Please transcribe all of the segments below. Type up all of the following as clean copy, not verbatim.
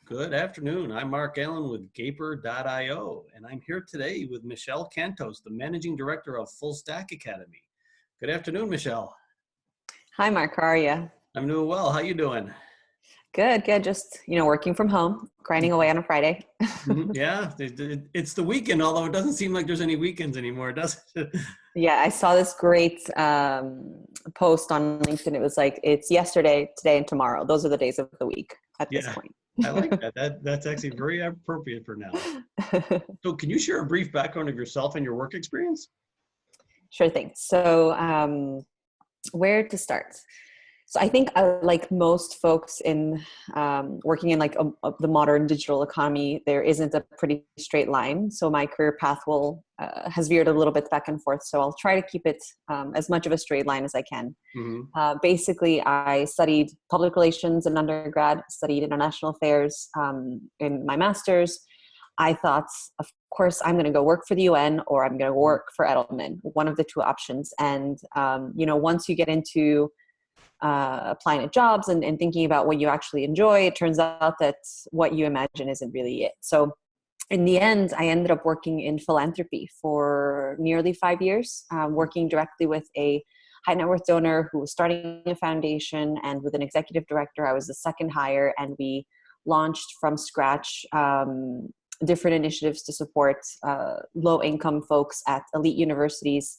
Good afternoon. I'm Mark Allen with Gaper.io, and I'm here today with Michele Cantos, the Managing Director of Full Stack Academy. Good afternoon, Michele. Hi, Mark. How are you? I'm doing well. How you doing? Good, good. Just, working from home, grinding away on a Friday. Yeah, it's the weekend, although it doesn't seem like there's any weekends anymore, does it? Yeah, I saw this great post on LinkedIn. It was like, it's yesterday, today, and tomorrow. Those are the days of the week at this Yeah, point. I like that. That's actually very appropriate for now. So can you share a brief background of yourself and your work experience? Sure thing. So where to start? So I think like most folks in working in like the modern digital economy, there isn't a pretty straight line. So my career path has veered a little bit back and forth. So I'll try to keep it as much of a straight line as I can. Basically, I studied public relations in undergrad, studied international affairs in my master's. I thought, of course, I'm going to go work for the UN or I'm going to work for Edelman, one of the two options. And, once you get into applying at jobs and thinking about what you actually enjoy, it turns out that what you imagine isn't really it. So in the end, I ended up working in philanthropy for nearly 5 years, working directly with a high net worth donor who was starting a foundation, and with an executive director, I was the second hire, and we launched from scratch different initiatives to support low income folks at elite universities.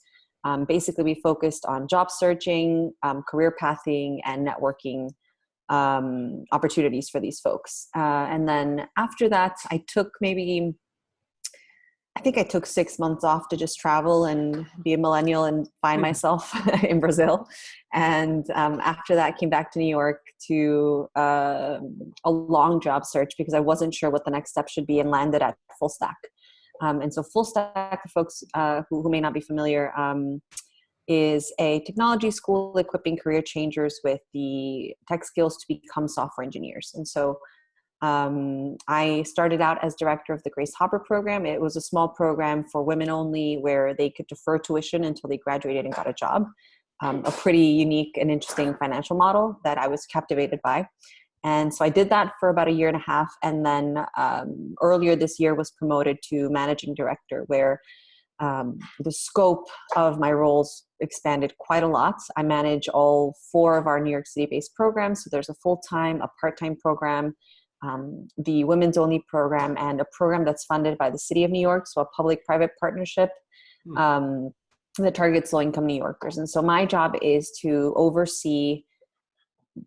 Basically, we focused on job searching, career pathing, and networking opportunities for these folks. And then after that, I think I took 6 months off to just travel and be a millennial and find myself in Brazil. And after that, I came back to New York to a long job search because I wasn't sure what the next step should be, and landed at Full Stack. And so Full Stack, for folks who may not be familiar, is a technology school equipping career changers with the tech skills to become software engineers. And so I started out as director of the Grace Hopper program. It was a small program for women only, where they could defer tuition until they graduated and got a job. A pretty unique and interesting financial model that I was captivated by. And so I did that for about 1.5 years. And then earlier this year was promoted to managing director, where the scope of my roles expanded quite a lot. I manage all 4 of our New York City-based programs. So there's a full-time, a part-time program, the women's only program, and a program that's funded by the City of New York. So a public-private partnership that targets low-income New Yorkers. And so my job is to oversee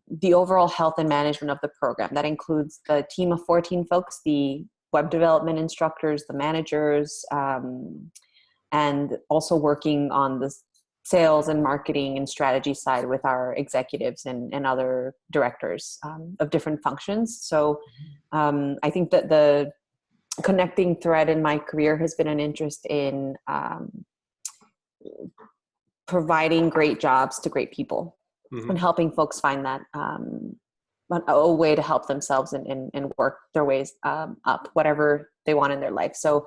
the overall health and management of the program. That includes the team of 14 folks, the web development instructors, the managers, and also working on the sales and marketing and strategy side with our executives and other directors of different functions. So I think that the connecting thread in my career has been an interest in providing great jobs to great people. And helping folks find that a way to help themselves and work their ways up, whatever they want in their life. So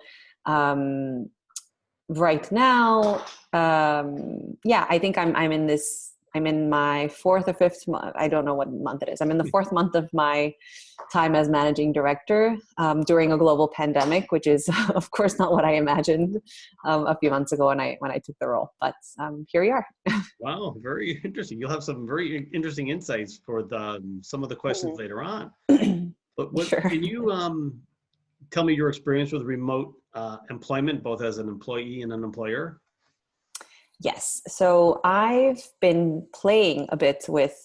right now, I think I'm in my 4th or 5th month. I don't know what month it is. I'm in the 4th month of my time as managing director during a global pandemic, which is of course not what I imagined a few months ago when I took the role. But here we are. Wow, very interesting. You'll have some very interesting insights for some of the questions later on. But Sure. Can you tell me your experience with remote employment, both as an employee and an employer? Yes. So I've been playing a bit with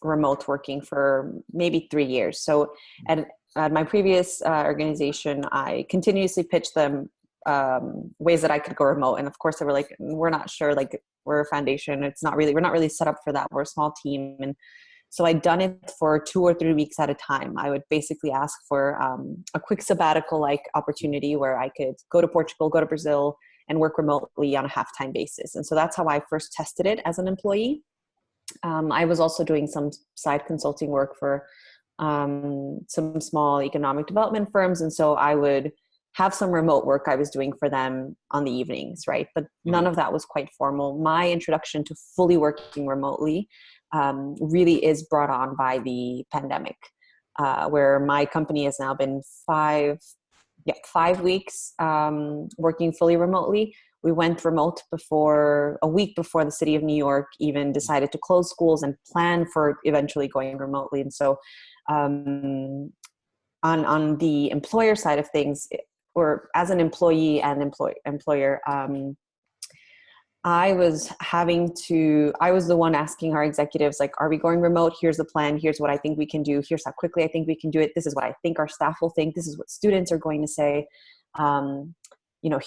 remote working for maybe 3 years. So at my previous organization, I continuously pitched them ways that I could go remote. And of course they were like, we're not sure, like we're a foundation. We're not really set up for that. We're a small team. And so I'd done it for 2 or 3 weeks at a time. I would basically ask for a quick sabbatical like opportunity where I could go to Portugal, go to Brazil, and work remotely on a half-time basis. And so that's how I first tested it as an employee. I was also doing some side consulting work for some small economic development firms. And so I would have some remote work I was doing for them on the evenings, right? But none of that was quite formal. My introduction to fully working remotely really is brought on by the pandemic. where my company has now been 5 weeks working fully remotely. We went remote a week before the city of New York even decided to close schools and plan for eventually going remotely. And so on the employer side of things, or as an employee and employer, I was the one asking our executives, like, are we going remote? Here's the plan. Here's what I think we can do. Here's how quickly I think we can do it. This is what I think our staff will think. This is what students are going to say.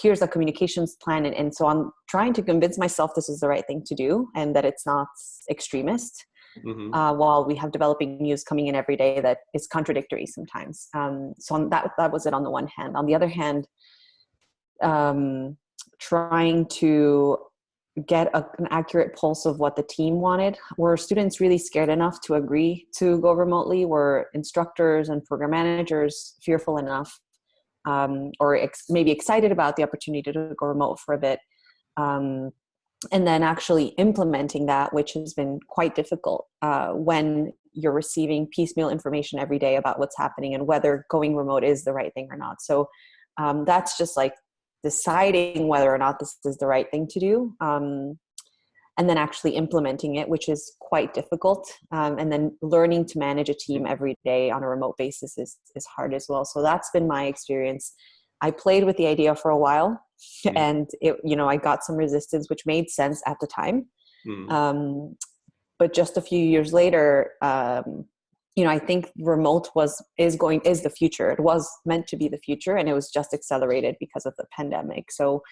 Here's the communications plan. And so I'm trying to convince myself this is the right thing to do and that it's not extremist. Mm-hmm. While we have developing news coming in every day that is contradictory sometimes. So that was it on the one hand. On the other hand, trying to get an accurate pulse of what the team wanted. Were students really scared enough to agree to go remotely? Were instructors and program managers fearful enough, or maybe excited about the opportunity to go remote for a bit? And then actually implementing that, which has been quite difficult when you're receiving piecemeal information every day about what's happening and whether going remote is the right thing or not. So that's just like deciding whether or not this is the right thing to do, and then actually implementing it, which is quite difficult. And then learning to manage a team every day on a remote basis is hard as well. So that's been my experience. I played with the idea for a while, and I got some resistance, which made sense at the time. But just a few years later, I think remote is the future. It was meant to be the future, and it was just accelerated because of the pandemic. So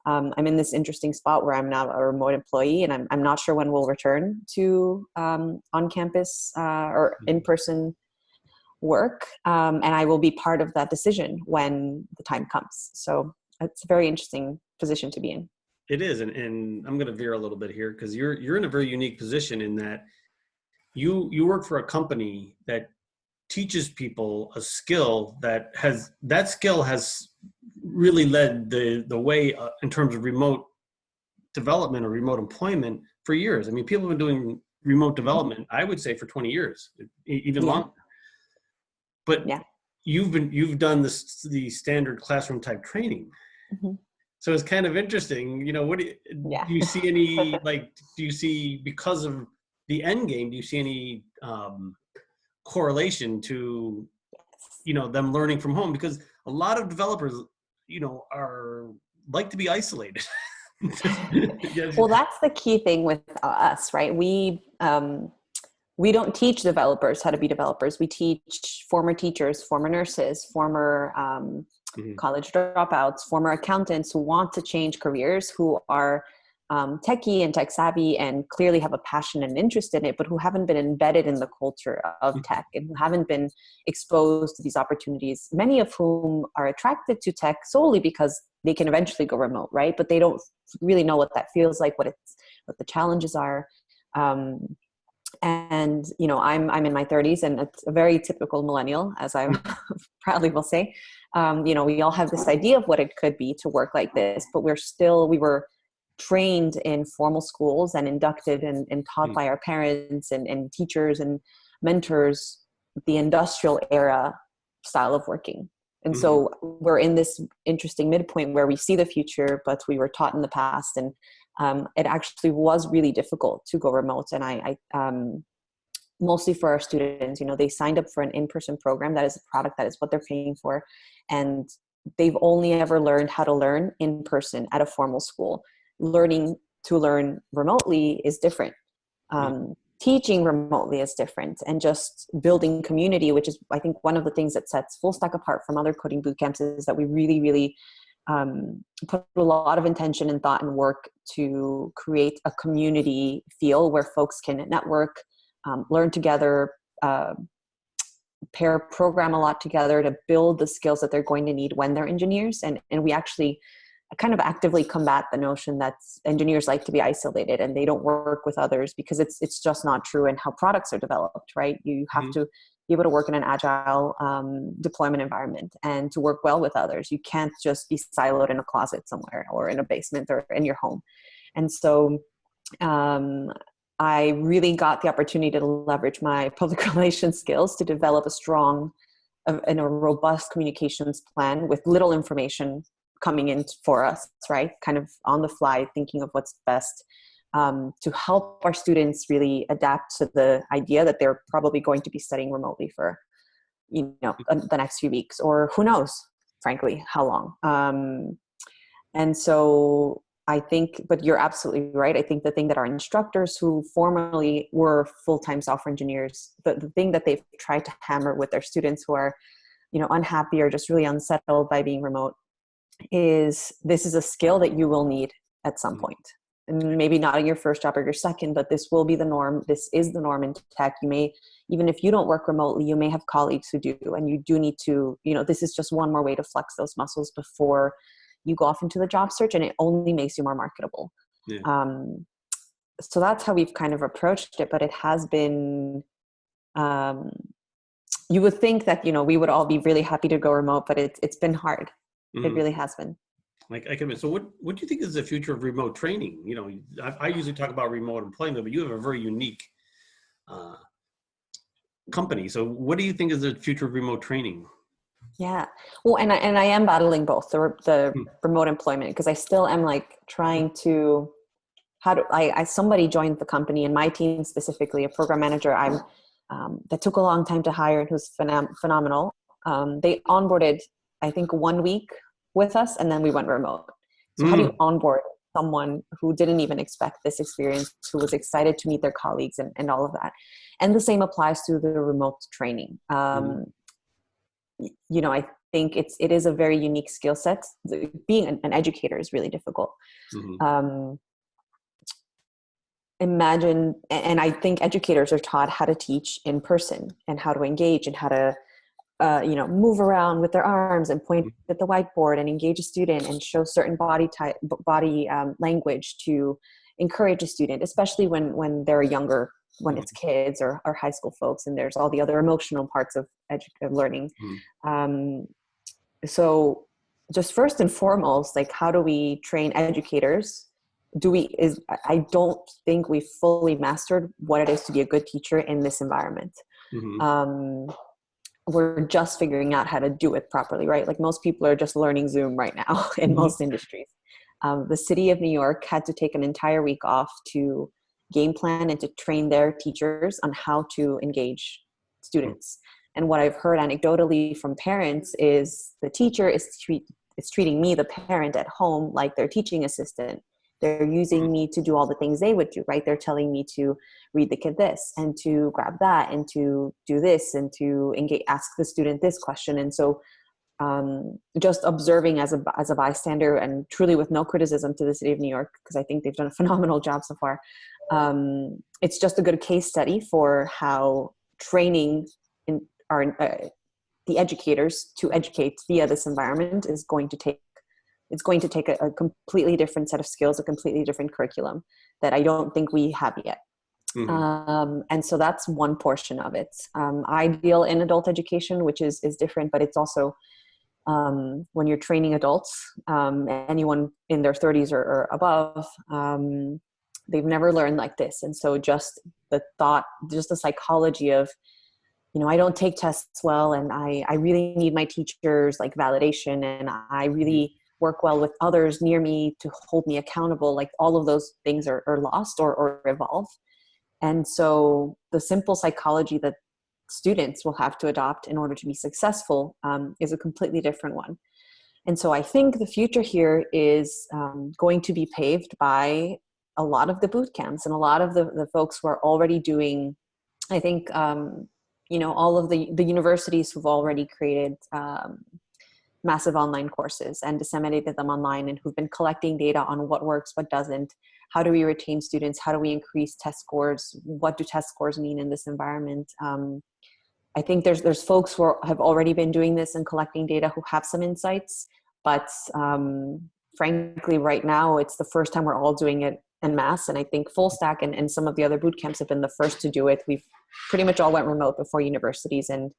I'm in this interesting spot where I'm now a remote employee, and I'm not sure when we'll return to on-campus or in-person work, and I will be part of that decision when the time comes. So it's a very interesting position to be in. It is, and I'm going to veer a little bit here because you're in a very unique position in that you work for a company that teaches people a skill that has really led the way in terms of remote development or remote employment for years. I mean, people have been doing remote development, I would say, for 20 years, even longer. But you've done the standard classroom type training. Mm-hmm. So it's kind of interesting, what do you see any, do you see, because of the end game, do you see any correlation to, them learning from home? Because a lot of developers, are like to be isolated. Well, that's the key thing with us, right? We don't teach developers how to be developers. We teach former teachers, former nurses, former college dropouts, former accountants who want to change careers, who are techie and tech savvy and clearly have a passion and interest in it, but who haven't been embedded in the culture of tech and who haven't been exposed to these opportunities, many of whom are attracted to tech solely because they can eventually go remote, right? But they don't really know what that feels like, what the challenges are. And, I'm in my 30s, and it's a very typical millennial, as I proudly will say. We all have this idea of what it could be to work like this, but we were trained in formal schools and inducted and taught by our parents and teachers and mentors the industrial era style of working. And so we're in this interesting midpoint where we see the future, but we were taught in the past. And it actually was really difficult to go remote. And I mostly for our students, they signed up for an in-person program. That is a product, that is what they're paying for. And they've only ever learned how to learn in person at a formal school. Learning to learn remotely is different. Teaching remotely is different, and just building community, which is, I think, one of the things that sets Full Stack apart from other coding bootcamps, is that we really, really put a lot of intention and thought and work to create a community feel where folks can network, learn together, pair program a lot together to build the skills that they're going to need when they're engineers. And we actually kind of actively combat the notion that engineers like to be isolated and they don't work with others, because it's just not true in how products are developed, right? You have to be able to work in an agile deployment environment and to work well with others. You can't just be siloed in a closet somewhere or in a basement or in your home. And so I really got the opportunity to leverage my public relations skills to develop a strong and a robust communications plan with little information coming in for us, right? Kind of on the fly, thinking of what's best, to help our students really adapt to the idea that they're probably going to be studying remotely for, the next few weeks, or who knows, frankly, how long. And so I think, but you're absolutely right. I think the thing that our instructors who formerly were full-time software engineers, the thing that they've tried to hammer with their students who are, unhappy or just really unsettled by being remote, is this is a skill that you will need at some point. And maybe not in your first job or your second, but this will be the norm. This is the norm in tech. You may, even if you don't work remotely, you may have colleagues who do, and you do need to, this is just one more way to flex those muscles before you go off into the job search, and it only makes you more marketable. Yeah. So that's how we've kind of approached it, but it has been, you would think that, we would all be really happy to go remote, but it's been hard. It really has been. Like I can. So what do you think is the future of remote training? I usually talk about remote employment, but you have a very unique company. So what do you think is the future of remote training? Yeah. Well, and I am battling both the remote employment, because I still am like trying to, somebody joined the company, and my team specifically, a program manager, that took a long time to hire and who's phenomenal. They onboarded, I think, 1 week with us, and then we went remote. So how do you onboard someone who didn't even expect this experience, who was excited to meet their colleagues and all of that? And the same applies to the remote training. I think it is a very unique skill set. Being an educator is really difficult. Imagine, and I think educators are taught how to teach in person and how to engage and how to, move around with their arms and point at the whiteboard and engage a student and show certain body language to encourage a student, especially when they're younger, when it's kids or high school folks, and there's all the other emotional parts of learning. So just first and foremost, like, how do we train educators? I don't think we've fully mastered what it is to be a good teacher in this environment. We're just figuring out how to do it properly, right? Like, most people are just learning Zoom right now in most industries. The city of New York had to take an entire week off to game plan and to train their teachers on how to engage students. And what I've heard anecdotally from parents is the teacher is treating me, the parent at home, like their teaching assistant. They're using me to do all the things they would do, right? They're telling me to read the kid this and to grab that and to do this and to ask the student this question. And so just observing as a bystander, and truly with no criticism to the city of New York, because I think they've done a phenomenal job so far. It's just a good case study for how training the educators to educate via this environment is going to take a completely different set of skills, a completely different curriculum that I don't think we have yet. And so that's one portion of it. I deal in adult education, which is different, but it's also when you're training adults, anyone in their 30s or above, they've never learned like this. And so just the psychology of, I don't take tests well, and I really need my teachers' like validation, and I really work well with others near me to hold me accountable. Like, all of those things are lost or evolve. And so the simple psychology that students will have to adopt in order to be successful is a completely different one. And so I think the future here is going to be paved by a lot of the boot camps and a lot of the folks who are already doing, I think, all of the universities who've already created massive online courses and disseminated them online, and who've been collecting data on what works, what doesn't, how do we retain students, how do we increase test scores, what do test scores mean in this environment. I think there's folks who have already been doing this and collecting data who have some insights, but frankly, right now, it's the first time we're all doing it en masse. And I think Full Stack and some of the other boot camps have been the first to do it. We've pretty much all went remote before universities, and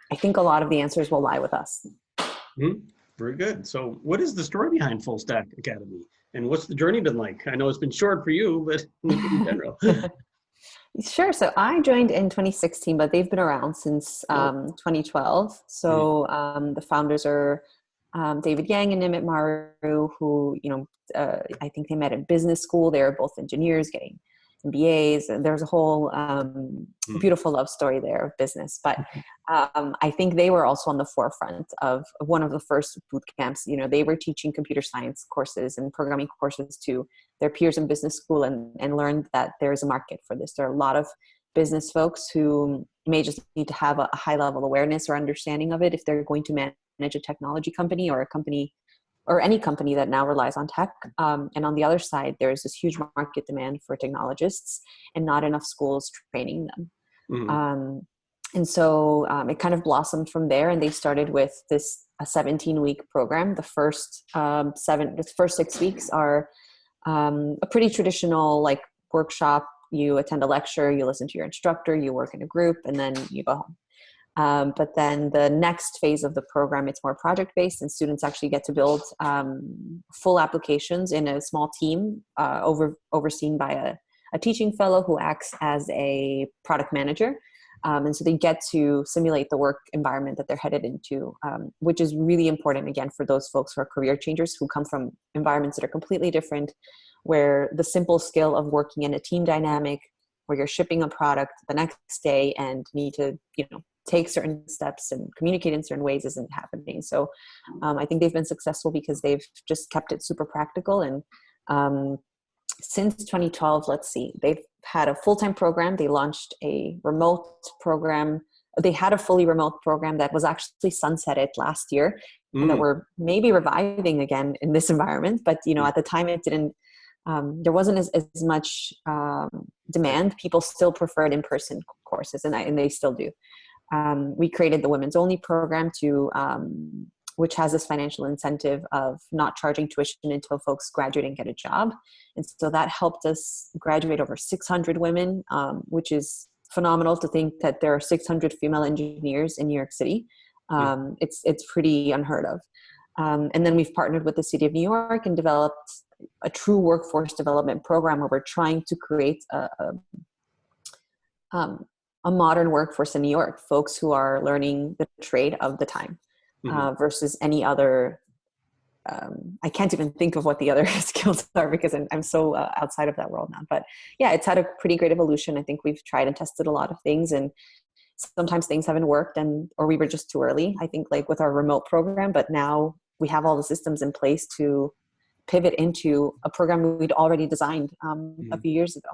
I think a lot of the answers will lie with us. Very good. So what is the story behind Full Stack Academy? And what's the journey been like? I know it's been short for you, but in general. Sure. So I joined in 2016, but they've been around since 2012. So the founders are David Yang and Nimit Maru, who, I think they met in business school. They're both engineers getting MBAs. And there's a whole beautiful love story there of business. But I think they were also on the forefront of one of the first boot camps. They were teaching computer science courses and programming courses to their peers in business school and learned that there's a market for this. There are a lot of business folks who may just need to have a high level awareness or understanding of it if they're going to manage a technology company or a company or any company that now relies on tech. And on the other side, there's this huge market demand for technologists and not enough schools training them. And so it kind of blossomed from there, and they started with a 17-week program. The first 6 weeks are a pretty traditional workshop. You attend a lecture, you listen to your instructor, you work in a group, and then you go home. But then the next phase of the program, it's more project-based, and students actually get to build full applications in a small team overseen by a teaching fellow who acts as a product manager. And so they get to simulate the work environment that they're headed into, which is really important, again, for those folks who are career changers who come from environments that are completely different, where the simple skill of working in a team dynamic, where you're shipping a product the next day and need to, take certain steps and communicate in certain ways isn't happening. So I think they've been successful because they've just kept it super practical. And since 2012, they've had a full-time program. They launched a remote program. They had a fully remote program that was actually sunsetted last year and that we're maybe reviving again in this environment. But, at the time it didn't, there wasn't as much demand. People still preferred in-person courses, and they still do. We created the women's only program which has this financial incentive of not charging tuition until folks graduate and get a job. And so that helped us graduate over 600 women, which is phenomenal to think that there are 600 female engineers in New York City. It's pretty unheard of. And then we've partnered with the city of New York and developed a true workforce development program where we're trying to create a modern workforce in New York, folks who are learning the trade of the time versus any other. I can't even think of what the other skills are because I'm so outside of that world now. But yeah, it's had a pretty great evolution. I think we've tried and tested a lot of things, and sometimes things haven't worked or we were just too early, I think, with our remote program. But now we have all the systems in place to pivot into a program we'd already designed a few years ago.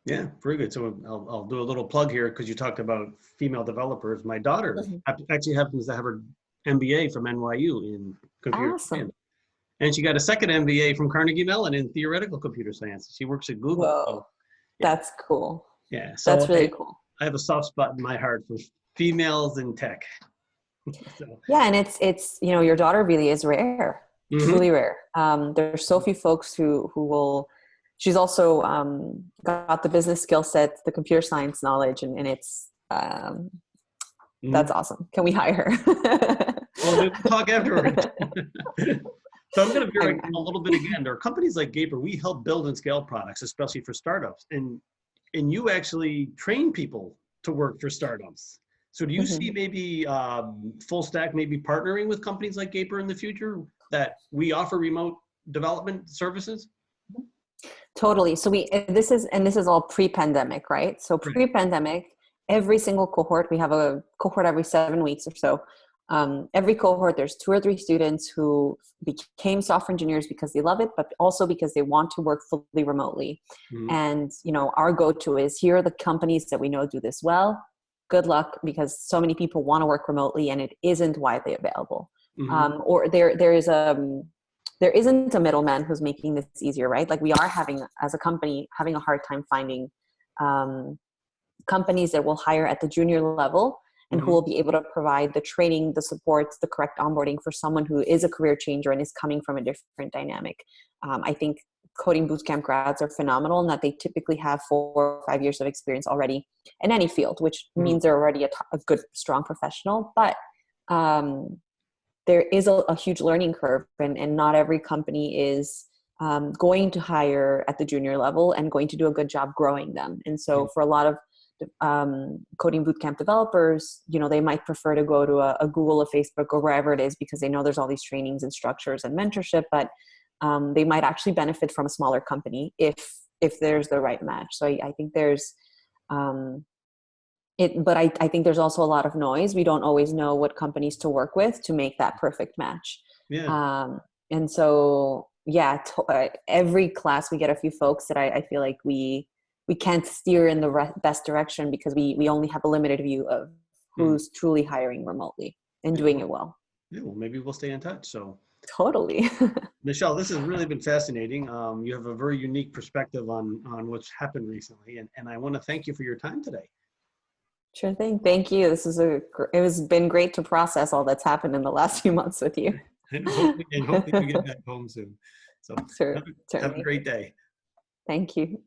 Yeah, very good. So I'll do a little plug here because you talked about female developers. My daughter actually happens to have her MBA from NYU in computer science. And she got a second MBA from Carnegie Mellon in theoretical computer science. She works at Google. Whoa, so, that's cool. Yeah, so that's really cool. I have a soft spot in my heart for females in tech. Yeah, and it's your daughter really is rare, truly rare. There's so few folks who will. She's also got the business skill set, the computer science knowledge, and it's that's awesome. Can we hire her? Well, we'll talk afterwards. So I'm going to veer a little bit again. There are companies like Gaper. We help build and scale products, especially for startups. And you actually train people to work for startups. So do you see maybe full stack maybe partnering with companies like Gaper in the future that we offer remote development services? Totally. So this is all pre-pandemic, right? So pre-pandemic, every single cohort, we have a cohort every 7 weeks or so. Every cohort, there's 2 or 3 students who became software engineers because they love it, but also because they want to work fully remotely. And, our go-to is, here are the companies that we know do this well. Good luck, because so many people want to work remotely and it isn't widely available. Or there isn't a middleman who's making this easier, right? We are as a company, having a hard time finding companies that will hire at the junior level and who will be able to provide the training, the support, the correct onboarding for someone who is a career changer and is coming from a different dynamic. I think coding bootcamp grads are phenomenal in that they typically have 4 or 5 years of experience already in any field, which means they're already a good, strong professional. But there is a huge learning curve, and not every company is going to hire at the junior level and going to do a good job growing them. And so for a lot of coding bootcamp developers, they might prefer to go to a Google, a Facebook, or wherever it is, because they know there's all these trainings and structures and mentorship, but they might actually benefit from a smaller company if there's the right match. So I think there's but I think there's also a lot of noise. We don't always know what companies to work with to make that perfect match. And so, every class we get a few folks that I feel like we can't steer in the best direction, because we only have a limited view of who's truly hiring remotely and doing it well. Yeah, well, maybe we'll stay in touch. So totally. Michele, this has really been fascinating. You have a very unique perspective on what's happened recently, and I want to thank you for your time today. Sure thing. Thank you. It has been great to process all that's happened in the last few months with you. And hopefully you get back home soon. So Sure. have a great day. Thank you.